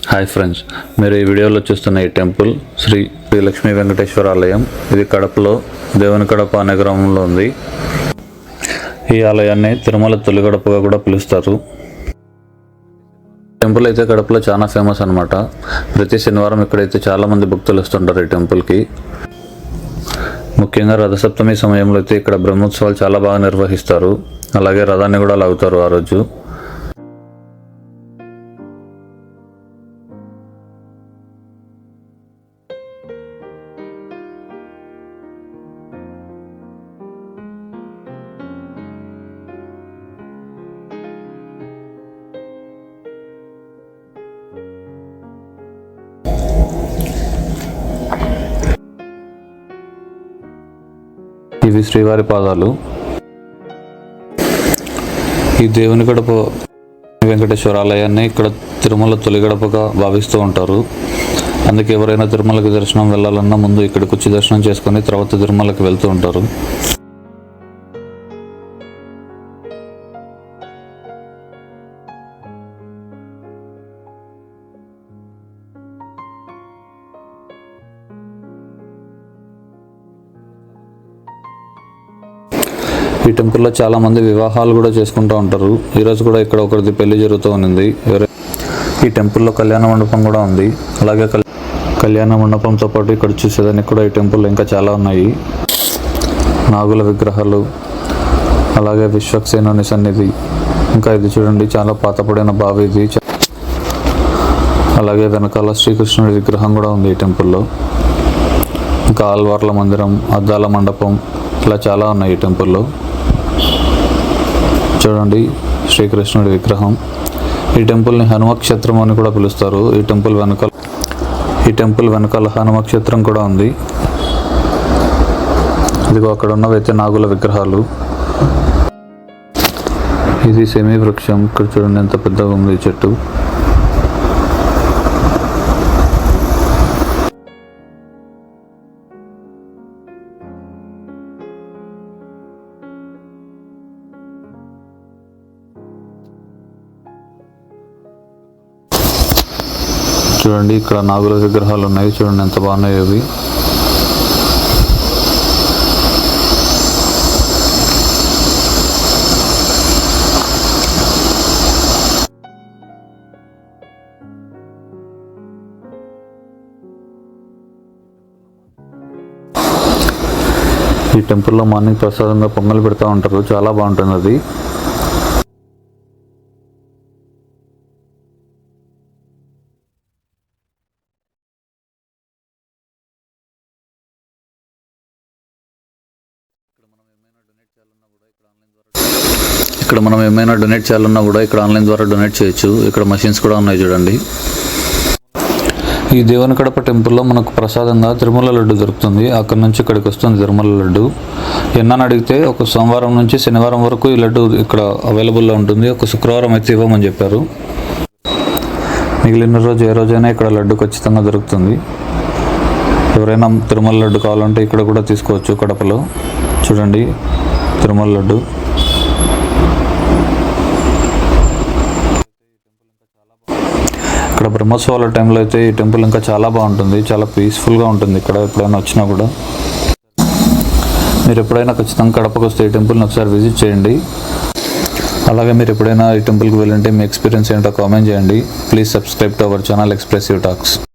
Hi friends, మీరు ఈ వీడియోలో చూస్తున్న ఈ టెంపుల్ శ్రీ లక్ష్మీ వెంకటేశ్వర ఆలయం. ఇది కడపలో దేవుని కడప అనే గ్రామంలో ఉంది. ఈ ఆలయాన్ని తిరుమల తొలి గడపగా కూడా పిలుస్తారు. టెంపుల్ అయితే కడపలో చాలా ఫేమస్ అనమాట. ప్రతి శనివారం ఇక్కడైతే చాలామంది భక్తులు వస్తుంటారు ఈ టెంపుల్కి. ముఖ్యంగా రథసప్తమి సమయంలో అయితే ఇక్కడ బ్రహ్మోత్సవాలు చాలా బాగా నిర్వహిస్తారు. అలాగే రథాన్ని కూడా లాగుతారు ఆ రోజు. ఇవి శ్రీవారి పాదాలు. ఈ దేవుని గడప వెంకటేశ్వర ఆలయాన్ని ఇక్కడ తిరుమల తొలి గడపగా భావిస్తూ ఉంటారు. అందుకే ఎవరైనా తిరుమలకి దర్శనం వెళ్ళాలన్నా ముందు ఇక్కడికి వచ్చి దర్శనం చేసుకొని తర్వాత తిరుమలకి వెళ్తూ ఉంటారు. ఈ టెంపుల్లో చాలా మంది వివాహాలు కూడా చేసుకుంటూ ఉంటారు. ఈరోజు కూడా ఇక్కడ ఒకరిది పెళ్లి జరుగుతూ ఉంది. ఈ టెంపుల్లో కళ్యాణ మండపం కూడా ఉంది. అలాగే కళ్యాణ మండపంతో పాటు ఇక్కడ చూసేదానికి కూడా ఈ టెంపుల్లో ఇంకా చాలా ఉన్నాయి. నాగుల విగ్రహాలు, అలాగే విశ్వక్సేనుని సన్నిధి, ఇంకా ఇది చూడండి చాలా పాతపడిన బావి ఇది. అలాగే వెనకాల శ్రీకృష్ణుడి విగ్రహం కూడా ఉంది ఈ టెంపుల్లో. ఇంకా ఆల్వార్ల మందిరం, అద్దాల మండపం, ఇలా చాలా ఉన్నాయి ఈ టెంపుల్లో. చూడండి శ్రీకృష్ణుడి విగ్రహం. ఈ టెంపుల్ని హనుమక్షేత్రం అని కూడా పిలుస్తారు. ఈ టెంపుల్ వెనకాల హనుమక్షేత్రం కూడా ఉంది. ఇదిగో అక్కడ ఉన్నవైతే నాగుల విగ్రహాలు. ఇది సెమీ వృక్షం. ఇక్కడ చూడండి ఎంత పెద్దగా ఉంది ఈ చెట్టు. చూడండి ఇక్కడ నాగుల విగ్రహాలు ఉన్నాయి. చూడండి ఎంత బాగున్నాయి అవి. ఈ టెంపుల్లో మార్నింగ్ ప్రసాదంగా పొంగల్ పెడతా ఉంటారు. చాలా బాగుంటుంది అది. ఇక్కడ మనం ఏమైనా డొనేట్ చేయాలన్నా కూడా ఇక్కడ ఆన్లైన్ ద్వారా డొనేట్ చేయొచ్చు. ఇక్కడ మషిన్స్ కూడా ఉన్నాయి చూడండి. ఈ దేవుని కడప టెంపుల్లో మనకు ప్రసాదంగా తిరుమల లడ్డు దొరుకుతుంది. అక్కడ నుంచి ఇక్కడికి వస్తుంది తిరుమల లడ్డు. ఎన్నని అడిగితే ఒక సోమవారం నుంచి శనివారం వరకు ఈ లడ్డు ఇక్కడ అవైలబుల్లో ఉంటుంది. ఒక శుక్రవారం అయితే ఇవ్వమని చెప్పారు. మిగిలిన రోజు ఏ రోజైనా ఇక్కడ లడ్డు ఖచ్చితంగా దొరుకుతుంది. ఎవరైనా తిరుమల లడ్డు కావాలంటే ఇక్కడ కూడా తీసుకోవచ్చు. కడపలో చూడండి తిరుమల లడ్డు. ఇక్కడ బ్రహ్మోత్సవాల టైంలో అయితే ఈ టెంపుల్ ఇంకా చాలా బాగుంటుంది. చాలా పీస్ఫుల్గా ఉంటుంది ఇక్కడ. ఎప్పుడైనా వచ్చినా కూడా మీరు ఎప్పుడైనా ఖచ్చితంగా కడపకు వస్తే ఈ టెంపుల్ని ఒకసారి విజిట్ చేయండి. అలాగే మీరు ఎప్పుడైనా ఈ టెంపుల్కి వెళ్ళంటే మీ ఎక్స్పీరియన్స్ ఏంటో కామెంట్ చేయండి. Please subscribe to our channel expressive talks.